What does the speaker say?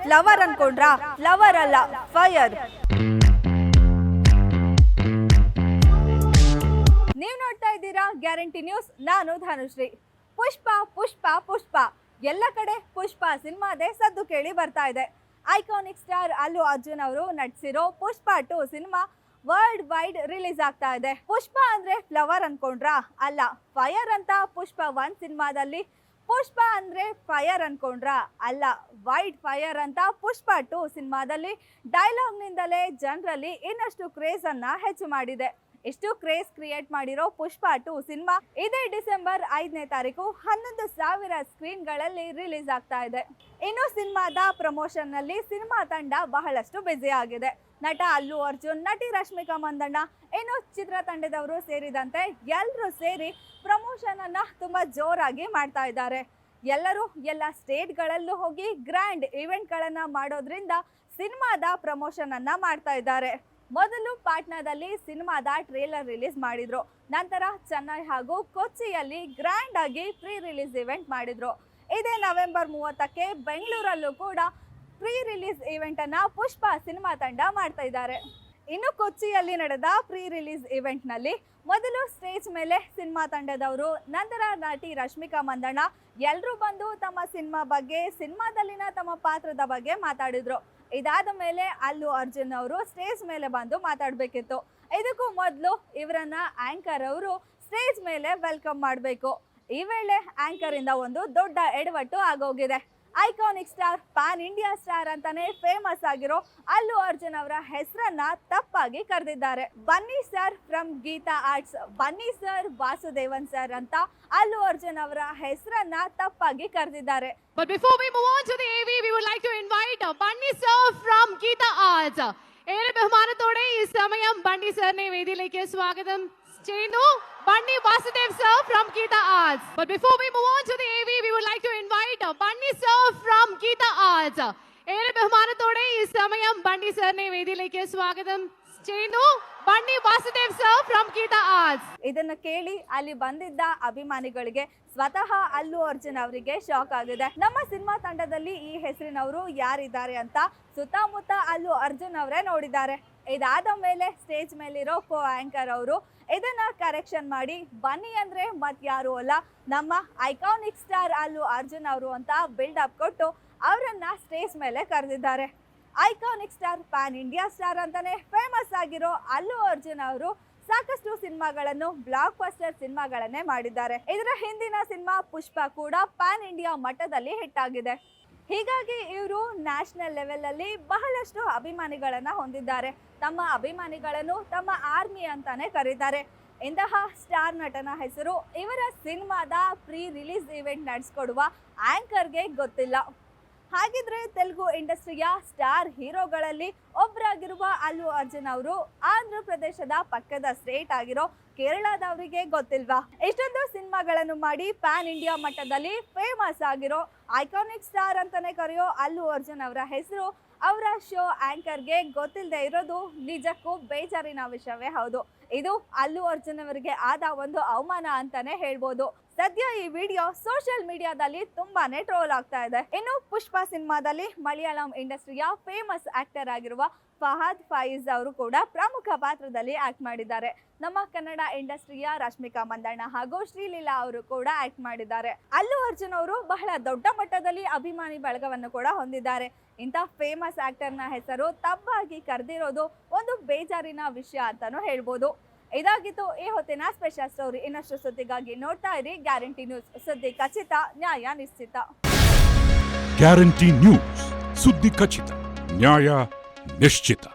Flower ಅನ್ಕೊಂಡ್ರಾ? Flower ಅಲ್ಲ, fire. ನೀವು ನೋಡ್ತಾ ಇದ್ದೀರಾ ಗ್ಯಾರಂಟಿ ನ್ಯೂಸ್. ನಾನು ಧನುಶ್ರೀ. ಪುಷ್ಪ ಪುಷ್ಪ ಪುಷ್ಪ ಎಲ್ಲ ಕಡೆ ಪುಷ್ಪ ಸಿನಿಮಾದೇ ಸದ್ದು ಕೇಳಿ ಬರ್ತಾ ಇದೆ. ಐಕಾನಿಕ್ ಸ್ಟಾರ್ ಅಲ್ಲು ಅರ್ಜುನ್ ಅವರು ನಟಿಸಿರೋ ಪುಷ್ಪ 2 ಸಿನಿಮಾ ವರ್ಲ್ಡ್ ವೈಡ್ ರಿಲೀಸ್ ಆಗ್ತಾ ಇದೆ. ಪುಷ್ಪ ಅಂದ್ರೆ ಫ್ಲವರ್ ಅನ್ಕೊಂಡ್ರಾ? ಅಲ್ಲ, ಫೈರ್ ಅಂತ ಪುಷ್ಪ 1 ಸಿನಿಮಾದಲ್ಲಿ. ಪುಷ್ಪ ಅಂದ್ರೆ ಫೈರ್ ಅನ್ಕೊಂಡ್ರಾ? ಅಲ್ಲ, ವೈಲ್ಡ್ ಫೈರ್ ಅಂತ ಪುಷ್ಪ 2 ಸಿನಿಮಾದಲ್ಲಿ ಡೈಲಾಗ್ ನಿಂದಲೇ ಜನರಲ್ಲಿ ಇನ್ನಷ್ಟು ಕ್ರೇಜ್ ಅನ್ನ ಹೆಚ್ಚು ಮಾಡಿದೆ. ಇಷ್ಟು ಕ್ರೇಜ್ ಕ್ರಿಯೇಟ್ ಮಾಡಿರೋ ಪುಷ್ಪ 2 ಸಿನಿಮಾ ಇದೇ ಡಿಸೆಂಬರ್ 5ನೇ ತಾರೀಕು 11,000 ಸ್ಕ್ರೀನ್ಗಳಲ್ಲಿ ರಿಲೀಸ್ ಆಗ್ತಾ ಇದೆ. ಇನ್ನು ಸಿನಿಮಾದ ಪ್ರಮೋಷನ್ ನಲ್ಲಿ ಸಿನಿಮಾ ತಂಡ ಬಹಳಷ್ಟು ಬ್ಯುಸಿ ಆಗಿದೆ. ನಟ ಅಲ್ಲು ಅರ್ಜುನ್, ನಟಿ ರಶ್ಮಿಕಾ ಮಂದಣ್ಣ, ಇನ್ನು ಚಿತ್ರತಂಡದವರು ಸೇರಿದಂತೆ ಎಲ್ಲರೂ ಸೇರಿ ಪ್ರಮೋಷನ್ ಅನ್ನ ತುಂಬಾ ಜೋರಾಗಿ ಮಾಡ್ತಾ ಇದ್ದಾರೆ. ಎಲ್ಲರೂ ಎಲ್ಲ ಸ್ಟೇಟ್ಗಳಲ್ಲೂ ಹೋಗಿ ಗ್ರ್ಯಾಂಡ್ ಇವೆಂಟ್ಗಳನ್ನ ಮಾಡೋದ್ರಿಂದ ಸಿನಿಮಾದ ಪ್ರಮೋಷನ್ ಅನ್ನ ಮಾಡ್ತಾ ಇದ್ದಾರೆ. ಮೊದಲು ಪಾಟ್ನಾದಲ್ಲಿ ಸಿನಿಮಾದ ಟ್ರೇಲರ್ ರಿಲೀಸ್ ಮಾಡಿದ್ರು. ನಂತರ ಚೆನ್ನೈ ಹಾಗೂ ಕೊಚ್ಚಿಯಲ್ಲಿ ಗ್ರ್ಯಾಂಡ್ ಆಗಿ ಪ್ರೀ ರಿಲೀಸ್ ಇವೆಂಟ್ ಮಾಡಿದ್ರು. ಇದೇ ನವೆಂಬರ್ 30ಕ್ಕೆ ಬೆಂಗಳೂರಲ್ಲೂ ಕೂಡ ಪ್ರೀ ರಿಲೀಸ್ ಇವೆಂಟ್ ಅನ್ನ ಪುಷ್ಪ ಸಿನಿಮಾ ತಂಡ ಮಾಡ್ತಾ ಇದ್ದಾರೆ. ಇನ್ನು ಕೊಚ್ಚಿಯಲ್ಲಿ ನಡೆದ ಪ್ರೀ ರಿಲೀಸ್ ಇವೆಂಟ್ ನಲ್ಲಿ ಮೊದಲು ಸ್ಟೇಜ್ ಮೇಲೆ ಸಿನಿಮಾ ತಂಡದವರು, ನಂತರ ನಟಿ ರಶ್ಮಿಕಾ ಮಂದಣ್ಣ ಎಲ್ಲರೂ ಬಂದು ತಮ್ಮ ಸಿನಿಮಾ ಬಗ್ಗೆ, ಸಿನಿಮಾದಲ್ಲಿನ ತಮ್ಮ ಪಾತ್ರದ ಬಗ್ಗೆ ಮಾತಾಡಿದ್ರು. ಇದಾದ ಮೇಲೆ ಅಲ್ಲು ಅರ್ಜುನ್ ಅವರು ಸ್ಟೇಜ್ ಮೇಲೆ ಬಂದು ಮಾತಾಡಬೇಕಿತ್ತು. ಇದಕ್ಕೂ ಮೊದಲು ಇವರನ್ನ ಆಂಕರ್ ಅವರು ಸ್ಟೇಜ್ ಮೇಲೆ ವೆಲ್ಕಮ್ ಮಾಡಬೇಕು. ಈ ವೇಳೆ ಆಂಕರ್ ಇಂದ ಒಂದು ದೊಡ್ಡ ಎಡವಟ್ಟು ಆಗೋಗಿದೆ. Iconic star, PAN India star ಅಂತಾನೆ ಫೇಮಸ್ ಆಗಿರೋ ಅಲ್ಲು ಅರ್ಜುನ್ ಅವರ ಹೆಸರನ್ನ ತಪ್ಪಾಗಿ ಕರೆದಿದ್ದಾರೆ. ಬನ್ನಿ ಸರ್ ಫ್ರಮ್ ಗೀತಾ ಆರ್ಟ್ಸ್, ಬನ್ನಿ ಸರ್ ವಾಸುದೇವನ್ ಸರ್ ಅಂತ ಅಲ್ಲು ಅರ್ಜುನ್ ಅವರ ಹೆಸರನ್ನ ತಪ್ಪಾಗಿ ಕರೆದಿದ್ದಾರೆ. But before we move on to the AV, we would like to invite Bunny sir from Geeta Arts. ഏറെ ബഹുമാനത്തോടെ ഈ സമയം ബണ്ണി സാറിനെ വേദിയിലേക്ക് സ്വാഗതം ചെയ്യുന്നു. Bunny Vasudev sir from Geeta Arts. But before we move on to the AV, we would like to invite Bunny sir from Geeta Arts. ഏറെ ബഹുമാനത്തോടെ ഈ സമയം ബണ്ണി സാറിനെ വേദിയിലേക്ക് സ്വാഗതം ചെയ്യുന്നു. Bunny Vasudev sir from Geeta Arts. ಇದನ್ನ ಕೇಳಿ ಅಲ್ಲಿ ಬಂದಿದ್ದ ಅಭಿಮಾನಿಗಳಿಗೆ ಸ್ವತಃ ಅಲ್ಲು ಅರ್ಜುನ್ ಅವರಿಗೆ ಶಾಕ್ ಆಗಿದೆ. ನಮ್ಮ ಸಿನಿಮಾ ತಂಡದಲ್ಲಿ ಈ ಹೆಸರಿನವರು ಯಾರಿದ್ದಾರೆ ಅಂತ ಸುತ್ತಮುತ್ತ ಅಲ್ಲು ಅರ್ಜುನ್ ಅವರೇ ನೋಡಿದ್ದಾರೆ. ಇದಾದ ಮೇಲೆ ಸ್ಟೇಜ್ ಮೇಲಿರೋ ಕೋ ಆಂಕರ್ ಅವರು ಇದನ್ನ ಕರೆಕ್ಷನ್ ಮಾಡಿ ಬನ್ನಿ ಅಂದ್ರೆ ಮತ್ಯಾರು ಅಲ್ಲ, ನಮ್ಮ ಐಕಾನಿಕ್ ಸ್ಟಾರ್ ಅಲ್ಲು ಅರ್ಜುನ್ ಅವರು ಅಂತ ಬಿಲ್ಡಪ್ ಕೊಟ್ಟು ಅವರನ್ನ ಸ್ಟೇಜ್ ಮೇಲೆ ಕರೆದಿದ್ದಾರೆ. Iconic star, PAN India star ಅಂತಾನೆ ಫೇಮಸ್ ಆಗಿರೋ ಅಲ್ಲು ಅರ್ಜುನ್ ಅವರು ಸಾಕಷ್ಟು ಸಿನಿಮಾಗಳನ್ನು, ಬ್ಲಾಕ್ ಬಸ್ಟರ್ ಸಿನಿಮಾಗಳನ್ನೇ ಮಾಡಿದ್ದಾರೆ. ಇದರ ಹಿಂದಿನ ಸಿನಿಮಾ ಪುಷ್ಪ ಕೂಡ ಪ್ಯಾನ್ ಇಂಡಿಯಾ ಮಟ್ಟದಲ್ಲಿ ಹಿಟ್ ಆಗಿದೆ. ಹೀಗಾಗಿ ಇವರು ನ್ಯಾಷನಲ್ ಲೆವೆಲ್ ಅಲ್ಲಿ ಬಹಳಷ್ಟು ಅಭಿಮಾನಿಗಳನ್ನ ಹೊಂದಿದ್ದಾರೆ. ತಮ್ಮ ಅಭಿಮಾನಿಗಳನ್ನು ತಮ್ಮ ಆರ್ಮಿ ಅಂತಾನೆ ಕರೀತಾರೆ. ಇಂತಹ ಸ್ಟಾರ್ ನಟನ ಹೆಸರು ಇವರ ಸಿನಿಮಾದ ಪ್ರೀ ರಿಲೀಸ್ ಇವೆಂಟ್ ನಡೆಸ್ಕೊಡುವ ಆಂಕರ್ಗೆ ಗೊತ್ತಿಲ್ಲ. ಹಾಗಿದ್ರೆ ತೆಲುಗು ಇಂಡಸ್ಟ್ರಿಯ ಸ್ಟಾರ್ ಹೀರೋಗಳಲ್ಲಿ ಒಬ್ಬರಾಗಿರುವ ಅಲ್ಲು ಅರ್ಜುನ್ ಅವರು ಆಂಧ್ರ ಪ್ರದೇಶದ ಪಕ್ಕದ ಸ್ಟೇಟ್ ಆಗಿರೋ ಕೇರಳದವರಿಗೆ ಗೊತ್ತಿಲ್ವಾ? ಇಷ್ಟೊಂದು ಸಿನಿಮಾಗಳನ್ನು ಮಾಡಿ ಪ್ಯಾನ್ ಇಂಡಿಯಾ ಮಟ್ಟದಲ್ಲಿ ಫೇಮಸ್ ಆಗಿರೋ ಐಕಾನಿಕ್ ಸ್ಟಾರ್ ಅಂತಾನೆ ಕರೆಯೋ ಅಲ್ಲು ಅರ್ಜುನ್ ಅವರ ಹೆಸರು ಅವರ ಶೋ ಆಂಕರ್ಗೆ ಗೊತ್ತಿಲ್ಲದೆ ಇರೋದು ನಿಜಕ್ಕೂ ಬೇಜಾರಿನ ವಿಷಯವೇ ಹೌದು. ಇದು ಅಲ್ಲು ಅರ್ಜುನ್ ಅವರಿಗೆ ಆದ ಒಂದು ಅವಮಾನ ಅಂತಾನೆ ಹೇಳ್ಬೋದು. ಸದ್ಯ ಈ ವಿಡಿಯೋ ಸೋಷಿಯಲ್ ಮೀಡಿಯಾದಲ್ಲಿ ತುಂಬಾನೇ ಟ್ರೋಲ್ ಆಗ್ತಾ ಇದೆ. ಇನ್ನು ಪುಷ್ಪ ಸಿನಿಮಾದಲ್ಲಿ ಮಲಯಾಳಂ ಇಂಡಸ್ಟ್ರಿಯ ಫೇಮಸ್ ಆಕ್ಟರ್ ಆಗಿರುವ ಫಹದ್ ಫಾಯಿಜ್ ಅವರು ಕೂಡ ಪ್ರಮುಖ ಪಾತ್ರದಲ್ಲಿ ಆಕ್ಟ್ ಮಾಡಿದ್ದಾರೆ. ನಮ್ಮ ಕನ್ನಡ ಇಂಡಸ್ಟ್ರಿಯ ರಶ್ಮಿಕಾ ಮಂದಣ್ಣ ಹಾಗೂ ಶ್ರೀಲೀಲಾ ಅವರು ಕೂಡ ಆಕ್ಟ್ ಮಾಡಿದ್ದಾರೆ. ಅಲ್ಲು ಅರ್ಜುನ್ ಅವರು ಬಹಳ ದೊಡ್ಡ ಮಟ್ಟದಲ್ಲಿ ಅಭಿಮಾನಿ ಬಳಗವನ್ನು ಕೂಡ ಹೊಂದಿದ್ದಾರೆ. ಇಂಥ ಫೇಮಸ್ ಆಕ್ಟರ್ನ ಹೆಸರು ತಪ್ಪಾಗಿ ಕರೆದಿರೋದು ಒಂದು ಬೇಜಾರಿನ ವಿಷಯ ಅಂತಾನೂ ಹೇಳ್ಬೋದು. ಇದಾಗಿತ್ತು ಈ ಹೊತ್ತಿನ ಸ್ಪೆಷಲ್ ಸ್ಟೋರಿ. ಇನ್ನಷ್ಟು ಸುದ್ದಿಗಾಗಿ ನೋಡ್ತಾ ಇರಿ ಗ್ಯಾರಂಟಿ ನ್ಯೂಸ್. ಸುದ್ದಿ ಖಚಿತ, ನ್ಯಾಯ ನಿಶ್ಚಿತ. ಗ್ಯಾರಂಟಿ ನ್ಯೂಸ್, ಸುದ್ದಿ ಖಚಿತ, ನ್ಯಾಯ ನಿಶ್ಚಿತ.